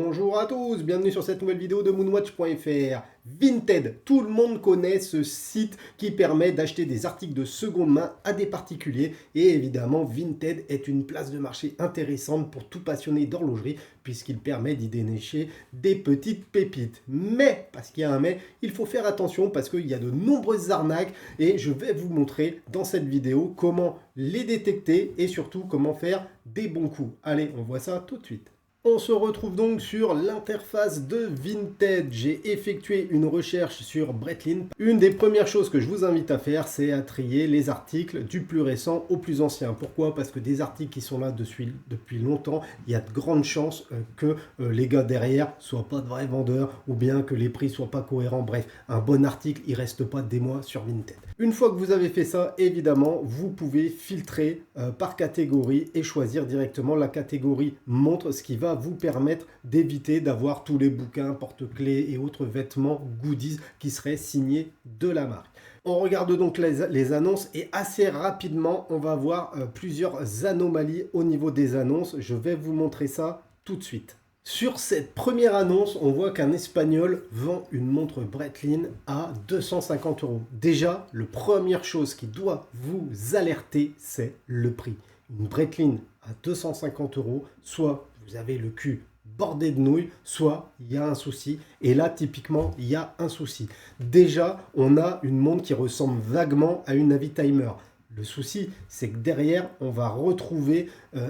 Bonjour à tous, bienvenue sur cette nouvelle vidéo de moonwatch.fr. Vinted, tout le monde connaît ce site qui permet d'acheter des articles de seconde main à des particuliers et évidemment Vinted est une place de marché intéressante pour tout passionné d'horlogerie puisqu'il permet d'y dénicher des petites pépites. Mais, parce qu'il y a un mais, il faut faire attention parce qu'il y a de nombreuses arnaques et je vais vous montrer dans cette vidéo comment les détecter et surtout comment faire des bons coups. Allez, on voit ça tout de suite. On se retrouve donc sur l'interface de Vinted. J'ai effectué une recherche sur Breitling. Une des premières choses que je vous invite à faire, c'est à trier les articles du plus récent au plus ancien. Pourquoi? Parce que des articles qui sont là depuis longtemps, il y a de grandes chances que les gars derrière soient pas de vrais vendeurs ou bien que les prix soient pas cohérents. Bref, un bon article, il reste pas des mois sur Vinted. Une fois que vous avez fait ça, évidemment, vous pouvez filtrer par catégorie et choisir directement la catégorie montre, ce qui va vous permettre d'éviter d'avoir tous les bouquins, porte-clés et autres vêtements, goodies qui seraient signés de la marque. On regarde donc les annonces et assez rapidement, on va voir plusieurs anomalies au niveau des annonces. Je vais vous montrer ça tout de suite. Sur cette première annonce, on voit qu'un Espagnol vend une montre Breitling à 250 €. Déjà, la première chose qui doit vous alerter, c'est le prix. Une Breitling à 250 €, soit vous avez le cul bordé de nouilles, soit il y a un souci. Et là, typiquement, il y a un souci. Déjà, on a une montre qui ressemble vaguement à une Navitimer. Le souci, c'est que derrière, on va retrouver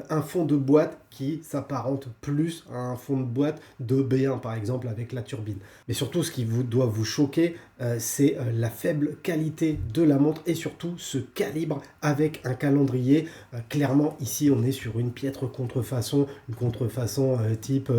un fond de boîte qui s'apparente plus à un fond de boîte de B1, par exemple, avec la turbine. Mais surtout, ce qui doit vous choquer, c'est la faible qualité de la montre et surtout ce calibre avec un calendrier. Clairement, ici, on est sur une piètre contrefaçon, une contrefaçon type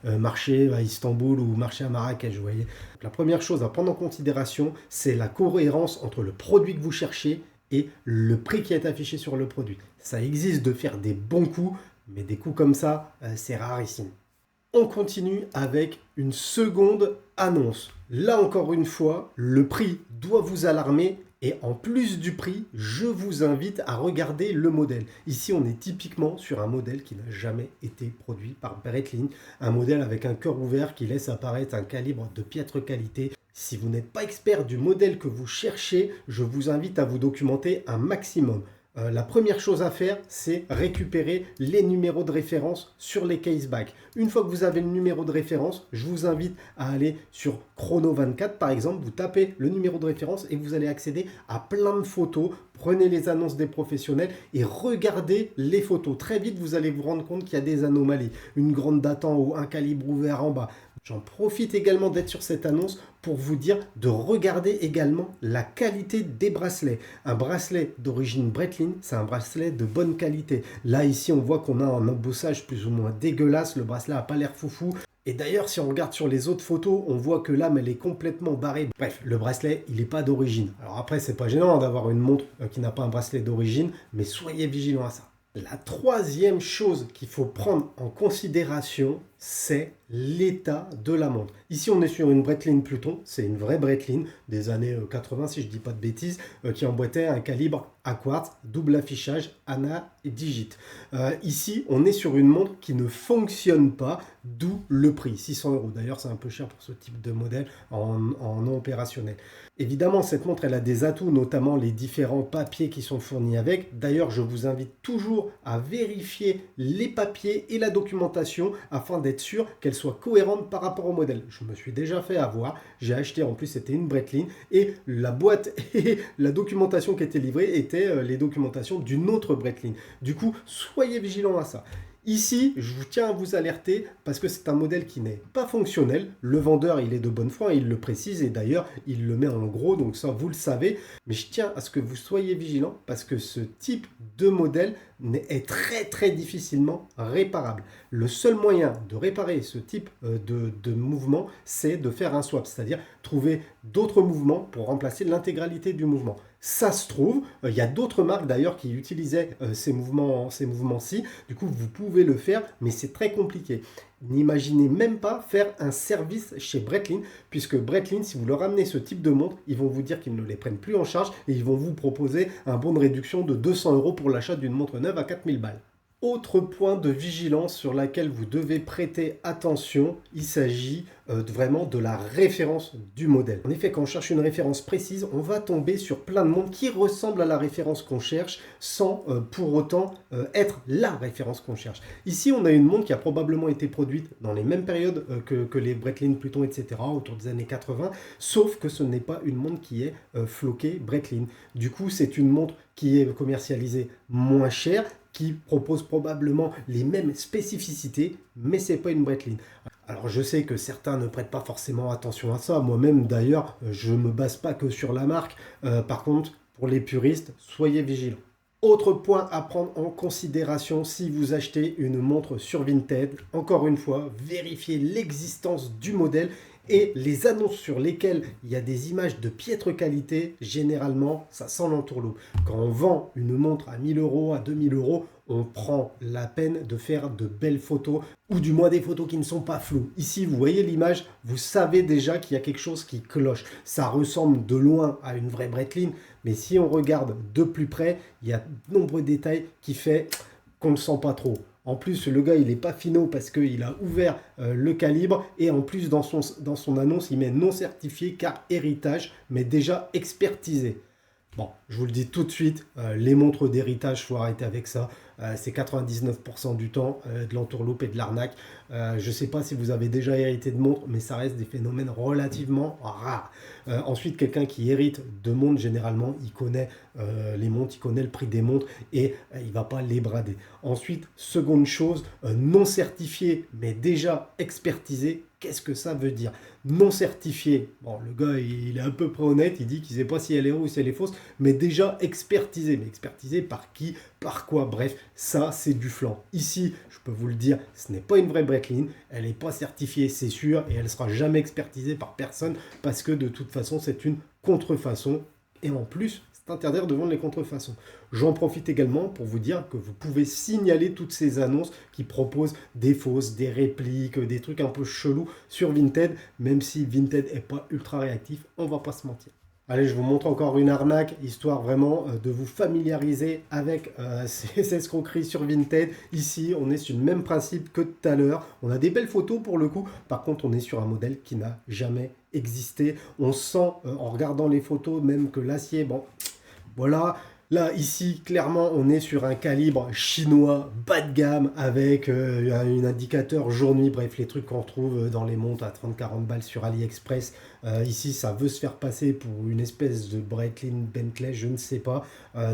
marché à Istanbul ou marché à Marrakech, vous voyez. La première chose à prendre en considération, c'est la cohérence entre le produit que vous cherchez et le prix qui est affiché sur le produit. Ça existe de faire des bons coups, mais des coups comme ça, c'est rarissime. On continue avec une seconde annonce. Là encore une fois, le prix doit vous alarmer et en plus du prix, je vous invite à regarder le modèle. Ici, on est typiquement sur un modèle qui n'a jamais été produit par Breitling, un modèle avec un cœur ouvert qui laisse apparaître un calibre de piètre qualité. Si vous n'êtes pas expert du modèle que vous cherchez, je vous invite à vous documenter un maximum. La première chose à faire, c'est récupérer les numéros de référence sur les caseback. Une fois que vous avez le numéro de référence, je vous invite à aller sur Chrono24 par exemple, vous tapez le numéro de référence et vous allez accéder à plein de photos. Prenez les annonces des professionnels et regardez les photos. Très vite, vous allez vous rendre compte qu'il y a des anomalies. Une grande date en haut, un calibre ouvert en bas. J'en profite également d'être sur cette annonce pour vous dire de regarder également la qualité des bracelets. Un bracelet d'origine Breitling, c'est un bracelet de bonne qualité. Là, ici, on voit qu'on a un embossage plus ou moins dégueulasse. Le bracelet n'a pas l'air foufou. Et d'ailleurs, si on regarde sur les autres photos, on voit que l'âme, elle est complètement barrée. Bref, le bracelet, il n'est pas d'origine. Alors après, c'est pas gênant d'avoir une montre qui n'a pas un bracelet d'origine, mais soyez vigilants à ça. La troisième chose qu'il faut prendre en considération, c'est l'état de la montre. Ici, on est sur une Breitling Pluton, c'est une vraie Breitling des années 80, si je ne dis pas de bêtises, qui emboîtait un calibre à quartz, double affichage, ANA et Digit. Ici, on est sur une montre qui ne fonctionne pas, d'où le prix, 600 €. D'ailleurs, c'est un peu cher pour ce type de modèle en non opérationnel. Évidemment, cette montre, elle a des atouts, notamment les différents papiers qui sont fournis avec. D'ailleurs, je vous invite toujours à vérifier les papiers et la documentation afin d'être sûr qu'elle soit cohérente par rapport au modèle. Je me suis déjà fait avoir, j'ai acheté, en plus c'était une Breitling, et la boîte et la documentation qui était livrée étaient les documentations d'une autre Breitling. Du coup, soyez vigilants à ça. Ici, je vous tiens à vous alerter parce que c'est un modèle qui n'est pas fonctionnel. Le vendeur, il est de bonne foi, il le précise et d'ailleurs, il le met en gros, donc ça, vous le savez. Mais je tiens à ce que vous soyez vigilants parce que ce type de modèle est très difficilement réparable. Le seul moyen de réparer ce type de mouvement, c'est de faire un swap, c'est-à-dire trouver d'autres mouvements pour remplacer l'intégralité du mouvement. Ça se trouve, il y a d'autres marques d'ailleurs qui utilisaient ces mouvements-ci. Du coup, vous pouvez le faire, mais c'est très compliqué. N'imaginez même pas faire un service chez Breitling, puisque Breitling, si vous leur amenez ce type de montre, ils vont vous dire qu'ils ne les prennent plus en charge et ils vont vous proposer un bon de réduction de 200 € pour l'achat d'une montre neuve à 4000 balles. Autre point de vigilance sur laquelle vous devez prêter attention, il s'agit vraiment de la référence du modèle. En effet, quand on cherche une référence précise, on va tomber sur plein de monde qui ressemble à la référence qu'on cherche sans pour autant être la référence qu'on cherche. Ici, on a une montre qui a probablement été produite dans les mêmes périodes que les Breitling, Pluton, etc., autour des années 80, sauf que ce n'est pas une montre qui est floquée Breitling. Du coup, c'est une montre qui est commercialisée moins cher, qui propose probablement les mêmes spécificités, mais ce n'est pas une Breitling. Alors je sais que certains ne prêtent pas forcément attention à ça, moi-même d'ailleurs, je ne me base pas que sur la marque. Par contre, pour les puristes, soyez vigilants. Autre point à prendre en considération si vous achetez une montre sur Vinted, encore une fois, vérifiez l'existence du modèle et les annonces sur lesquelles il y a des images de piètre qualité, généralement, ça sent l'entourloupe. Quand on vend une montre à 1000 euros, à 2000 euros, on prend la peine de faire de belles photos, ou du moins des photos qui ne sont pas floues. Ici, vous voyez l'image, vous savez déjà qu'il y a quelque chose qui cloche. Ça ressemble de loin à une vraie Breitling, mais si on regarde de plus près, il y a de nombreux détails qui font qu'on ne le sent pas trop. En plus, le gars, il n'est pas finot parce qu'il a ouvert le calibre et en plus, dans son annonce, il met non certifié car héritage, mais déjà expertisé. Bon, je vous le dis tout de suite, les montres d'héritage, il faut arrêter avec ça. C'est 99% du temps de l'entourloupe et de l'arnaque. Je ne sais pas si vous avez déjà hérité de montres, mais ça reste des phénomènes relativement rares. Ensuite, quelqu'un qui hérite de montres, généralement, il connaît les montres, il connaît le prix des montres et il ne va pas les brader. Ensuite, seconde chose, non certifié, mais déjà expertisé. Qu'est-ce que ça veut dire? Non certifié, bon, le gars il est à peu près honnête, il dit qu'il ne sait pas si elle est vraie ou si elle est fausse, mais déjà expertisé. Mais expertisé par qui? Par quoi? Bref, ça c'est du flan. Ici, je peux vous le dire, ce n'est pas une vraie Breitling, elle n'est pas certifiée, c'est sûr, et elle ne sera jamais expertisée par personne parce que de toute façon c'est une contrefaçon. Et en plus, c'est interdire de vendre les contrefaçons. J'en profite également pour vous dire que vous pouvez signaler toutes ces annonces qui proposent des fausses, des répliques, des trucs un peu chelous sur Vinted, même si Vinted n'est pas ultra réactif, on va pas se mentir. Allez, je vous montre encore une arnaque, histoire vraiment de vous familiariser avec ces escroqueries sur Vinted. Ici, on est sur le même principe que tout à l'heure. On a des belles photos pour le coup. Par contre, on est sur un modèle qui n'a jamais existé. On sent, en regardant les photos, même que l'acier, bon, voilà. Là, ici, clairement, on est sur un calibre chinois bas de gamme avec un indicateur jour-nuit, bref, les trucs qu'on retrouve dans les montres à 30-40 balles sur AliExpress. Ici, ça veut se faire passer pour une espèce de Breitling Bentley, je ne sais pas.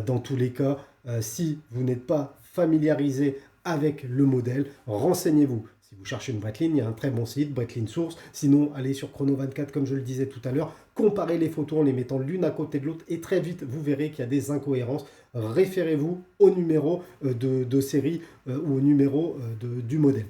Dans tous les cas, si vous n'êtes pas familiarisé avec le modèle, renseignez-vous. Si vous cherchez une Breitling, il y a un très bon site, Breitling Source. Sinon, allez sur Chrono24, comme je le disais tout à l'heure. Comparez les photos en les mettant l'une à côté de l'autre et très vite, vous verrez qu'il y a des incohérences. Référez-vous au numéro de série ou au numéro du modèle.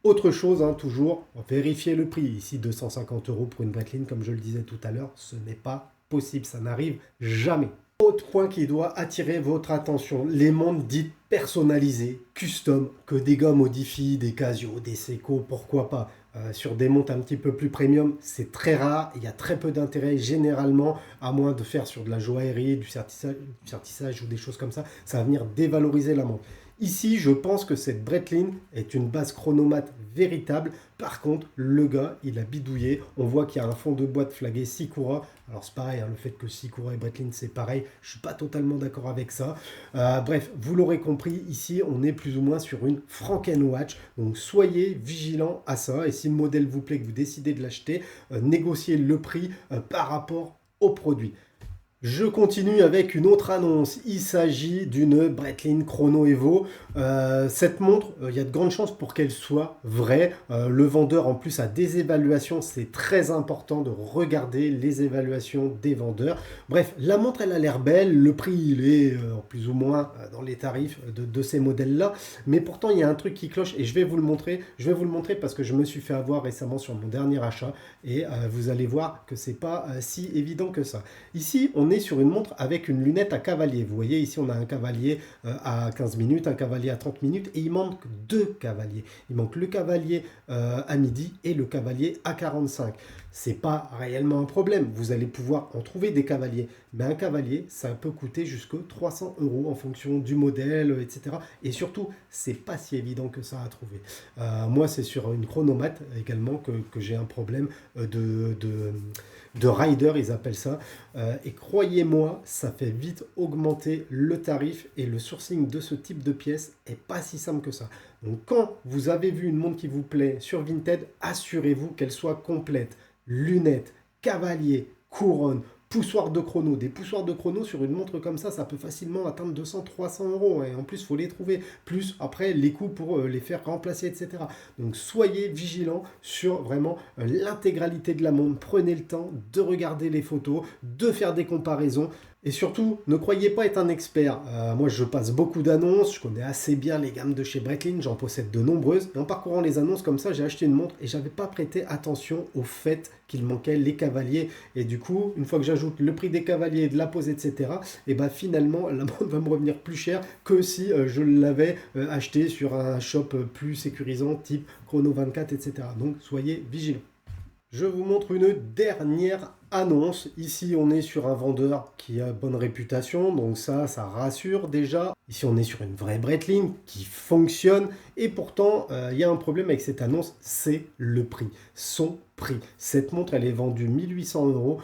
Autre chose, toujours, vérifiez le prix. Ici, 250 € pour une Breitling, comme je le disais tout à l'heure, ce n'est pas possible, ça n'arrive jamais. Autre point qui doit attirer votre attention, les montres dites personnalisées, custom, que des gars modifient, des Casio, des Seiko, pourquoi pas. Sur des montres un petit peu plus premium, c'est très rare, il y a très peu d'intérêt généralement, à moins de faire sur de la joaillerie, du sertissage ou des choses comme ça va venir dévaloriser la montre. Ici, je pense que cette Breitling est une base chronomate véritable. Par contre, le gars, il a bidouillé. On voit qu'il y a un fond de boîte flagué Sikura. Alors, c'est pareil, le fait que Sikura et Breitling, c'est pareil. Je ne suis pas totalement d'accord avec ça. Bref, vous l'aurez compris, ici, on est plus ou moins sur une Frankenwatch. Donc, soyez vigilants à ça. Et si le modèle vous plaît, que vous décidez de l'acheter, négociez le prix par rapport au produit. Je continue avec une autre annonce. Il s'agit d'une Breitling Chrono Evo. Cette montre, il y a de grandes chances pour qu'elle soit vraie. Le vendeur en plus a des évaluations. C'est très important de regarder les évaluations des vendeurs. Bref, la montre elle a l'air belle. Le prix il est plus ou moins dans les tarifs de ces modèles-là. Mais pourtant il y a un truc qui cloche et je vais vous le montrer. Je vais vous le montrer parce que je me suis fait avoir récemment sur mon dernier achat. Et vous allez voir que c'est pas si évident que ça. Ici, on on est sur une montre avec une lunette à cavalier. Vous voyez ici on a un cavalier à 15 minutes, un cavalier à 30 minutes et il manque deux cavaliers. Il manque le cavalier à midi et le cavalier à 45. C'est pas réellement un problème, vous allez pouvoir en trouver des cavaliers, mais un cavalier ça peut coûter jusque 300 € en fonction du modèle, etc. Et surtout, c'est pas si évident que ça à trouver. Moi c'est sur une chronomate également que j'ai un problème de rider, ils appellent ça. Et croyez-moi, ça fait vite augmenter le tarif et le sourcing de ce type de pièces est pas si simple que ça. Donc quand vous avez vu une montre qui vous plaît sur Vinted, assurez-vous qu'elle soit complète. Lunettes, cavalier, couronne, poussoir de chrono. Des poussoirs de chrono sur une montre comme ça peut facilement atteindre 200-300 €. Et en plus, il faut les trouver. Plus après, les coûts pour les faire remplacer, etc. Donc, soyez vigilants sur vraiment l'intégralité de la montre. Prenez le temps de regarder les photos, de faire des comparaisons. Et surtout, ne croyez pas être un expert. Moi, je passe beaucoup d'annonces, je connais assez bien les gammes de chez Breitling, j'en possède de nombreuses. Et en parcourant les annonces comme ça, j'ai acheté une montre et j'avais pas prêté attention au fait qu'il manquait les cavaliers. Et du coup, une fois que j'ajoute le prix des cavaliers, de la pose, etc., et ben finalement, la montre va me revenir plus cher que si je l'avais acheté sur un shop plus sécurisant, type Chrono 24, etc. Donc, soyez vigilants. Je vous montre une dernière annonce. Ici, on est sur un vendeur qui a bonne réputation, donc ça rassure déjà. Ici, on est sur une vraie Breitling qui fonctionne. Et pourtant, il y a un problème avec cette annonce, c'est le prix. Son prix. Cette montre, elle est vendue 1800 €.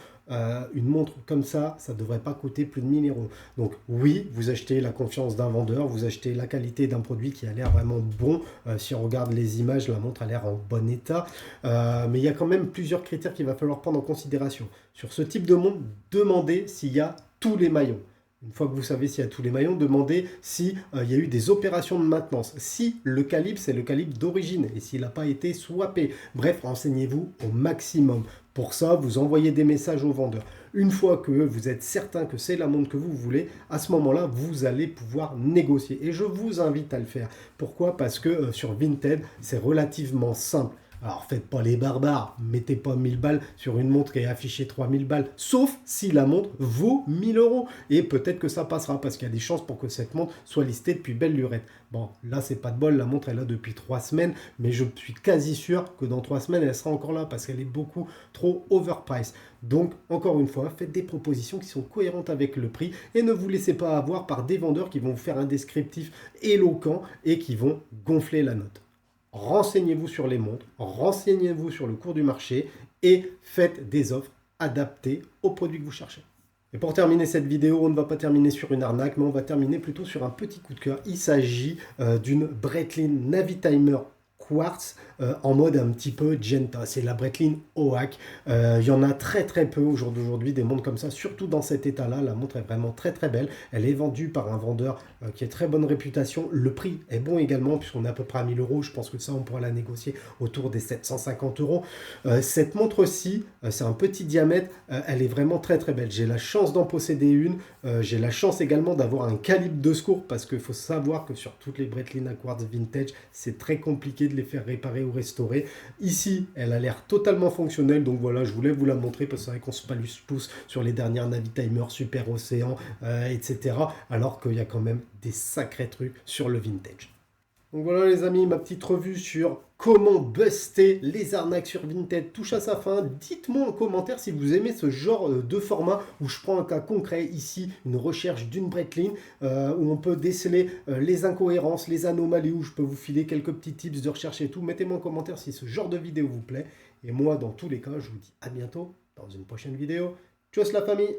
Une montre comme ça ne devrait pas coûter plus de 1000 €. Donc oui, vous achetez la confiance d'un vendeur, vous achetez la qualité d'un produit qui a l'air vraiment bon. Si on regarde les images, la montre a l'air en bon état. Mais il y a quand même plusieurs critères qu'il va falloir prendre en considération. Sur ce type de montre, demandez s'il y a tous les maillons. Une fois que vous savez s'il y a tous les maillons, demandez s'il y a eu des opérations de maintenance. Si le calibre, c'est le calibre d'origine et s'il n'a pas été swappé. Bref, renseignez-vous au maximum. Pour ça, vous envoyez des messages au vendeur. Une fois que vous êtes certain que c'est la montre que vous voulez, à ce moment-là, vous allez pouvoir négocier. Et je vous invite à le faire. Pourquoi? Parce que sur Vinted, c'est relativement simple. Alors faites pas les barbares, mettez pas 1000 balles sur une montre qui est affichée 3000 balles, sauf si la montre vaut 1000 €. Et peut-être que ça passera, parce qu'il y a des chances pour que cette montre soit listée depuis belle lurette. Bon, là c'est pas de bol, la montre elle est là depuis 3 semaines, mais je suis quasi sûr que dans 3 semaines elle sera encore là, parce qu'elle est beaucoup trop overpriced. Donc encore une fois, faites des propositions qui sont cohérentes avec le prix, et ne vous laissez pas avoir par des vendeurs qui vont vous faire un descriptif éloquent et qui vont gonfler la note. Renseignez-vous sur les montres, renseignez-vous sur le cours du marché et faites des offres adaptées aux produits que vous cherchez. Et pour terminer cette vidéo, on ne va pas terminer sur une arnaque, mais on va terminer plutôt sur un petit coup de cœur. Il s'agit d'une Breitling Navitimer Quartz en mode un petit peu Genta. C'est la Breitling OAK. Il y en a très très peu au jour d'aujourd'hui des montres comme ça, surtout dans cet état-là. La montre est vraiment très très belle. Elle est vendue par un vendeur qui a très bonne réputation. Le prix est bon également, puisqu'on est à peu près à 1000 €. Je pense que ça, on pourra la négocier autour des 750 €. Cette montre-ci, c'est un petit diamètre. Elle est vraiment très très belle. J'ai la chance d'en posséder une. J'ai la chance également d'avoir un calibre de secours, parce qu'il faut savoir que sur toutes les Breitling Quartz vintage, c'est très compliqué de les faire réparer ou restaurer. Ici, elle a l'air totalement fonctionnelle, donc voilà, je voulais vous la montrer, parce que c'est vrai qu'on se pousse sur les dernières Navitimer, Super Océan, etc. Alors qu'il y a quand même des sacrés trucs sur le vintage. Donc voilà les amis, ma petite revue sur comment buster les arnaques sur Vinted touche à sa fin. Dites-moi en commentaire si vous aimez ce genre de format où je prends un cas concret, ici une recherche d'une Breitling, où on peut déceler les incohérences, les anomalies, où je peux vous filer quelques petits tips de recherche et tout. Mettez-moi en commentaire si ce genre de vidéo vous plaît. Et moi, dans tous les cas, je vous dis à bientôt dans une prochaine vidéo. Tchuss la famille!